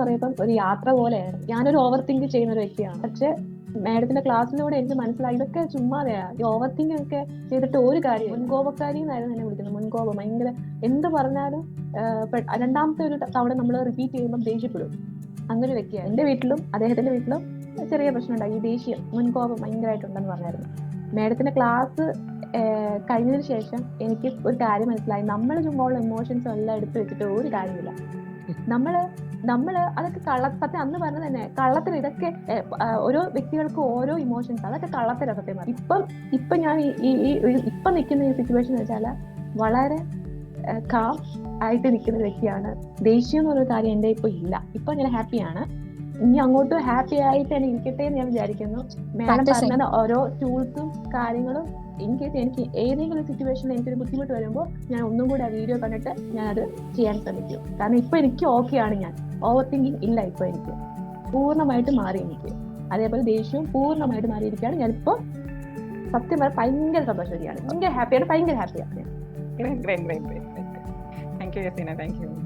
പറയുമ്പോൾ ഒരു യാത്ര പോലെയാണ്. ഞാനൊരു ഓവർ തിങ്ക് ചെയ്യുന്ന ഒരു വ്യക്തിയാണ്. പക്ഷെ മാഡത്തിന്റെ ക്ലാസ്സിലൂടെ എനിക്ക് മനസ്സിലായി ഇതൊക്കെ ചുമ്മാതെയാ. ഈ ഓവർ തിങ്കിങ് ഒക്കെ ചെയ്തിട്ട് ഒരു കാര്യം. മുൻകോപക്കാരി എന്നായിരുന്നു എന്നെ വിളിക്കുന്നത്. മുൻകോപം ഭയങ്കര, എന്ത് പറഞ്ഞാലും രണ്ടാമത്തെ ഒരു തവണ നമ്മൾ റിപ്പീറ്റ് ചെയ്യുമ്പോൾ ദേഷ്യപ്പെടും. അങ്ങനെ ഒരു വ്യക്തിയാണ്. എന്റെ വീട്ടിലും അദ്ദേഹത്തിന്റെ വീട്ടിലും ചെറിയ പ്രശ്നം ഉണ്ടായി. ഈ ദേഷ്യം, മുൻകോപം ഭയങ്കരമായിട്ടുണ്ടെന്ന് പറഞ്ഞായിരുന്നു. മാഡത്തിന്റെ ക്ലാസ് കഴിഞ്ഞതിന് ശേഷം എനിക്ക് ഒരു കാര്യം മനസ്സിലായി. നമ്മൾ ചുമ്മാ ഉള്ള ഇമോഷൻസും എല്ലാം എടുത്തു വെച്ചിട്ട് ഒരു കാര്യമില്ല. നമ്മള് അതൊക്കെ സത്യം അന്ന് പറഞ്ഞത് തന്നെ കള്ളത്തിന്. ഇതൊക്കെ ഓരോ വ്യക്തികൾക്കും ഓരോ ഇമോഷൻസ്, അതൊക്കെ കള്ളത്തില സത്യം പറഞ്ഞു. ഇപ്പൊ ഞാൻ ഇപ്പൊ നിൽക്കുന്ന ഈ സിറ്റുവേഷൻ എന്ന് വെച്ചാൽ വളരെ കാം ആയിട്ട് നിൽക്കുന്ന വ്യക്തിയാണ്. ദേഷ്യം എന്നൊരു കാര്യം എന്റെ ഇപ്പൊ ഇല്ല. ഇപ്പൊ ഞാൻ ഹാപ്പിയാണ്. ഇനി അങ്ങോട്ട് ഹാപ്പി ആയിട്ട് തന്നെ ഇരിക്കട്ടെ എന്ന് ഞാൻ വിചാരിക്കുന്നു. മാഡം പറഞ്ഞ ഓരോ ടൂൾസും കാര്യങ്ങളും ഇൻ കേസ് എനിക്ക് ഏതെങ്കിലും സിറ്റുവേഷനിൽ എനിക്കൊരു ബുദ്ധിമുട്ട് വരുമ്പോൾ ഞാൻ ഒന്നും കൂടി ആ വീഡിയോ കണ്ടിട്ട് ഞാൻ അത് ചെയ്യാൻ ശ്രമിക്കും. കാരണം ഇപ്പൊ എനിക്ക് ഓക്കെയാണ്. ഞാൻ ഓവർ തിങ്കിങ് ഇല്ല. ഇപ്പൊ എനിക്ക് പൂർണ്ണമായിട്ട് മാറി. എനിക്ക് അതേപോലെ ദേഷ്യവും പൂർണ്ണമായിട്ട് മാറിയിരിക്കുകയാണ്. ഞാനിപ്പോ സത്യം പറഞ്ഞാൽ ഭയങ്കര സന്തോഷവതിയാണ്. ഭയങ്കര ഹാപ്പിയാണ്. ഭയങ്കര ഹാപ്പിയാണ്. Great. Thank you, Yasina. Thank you.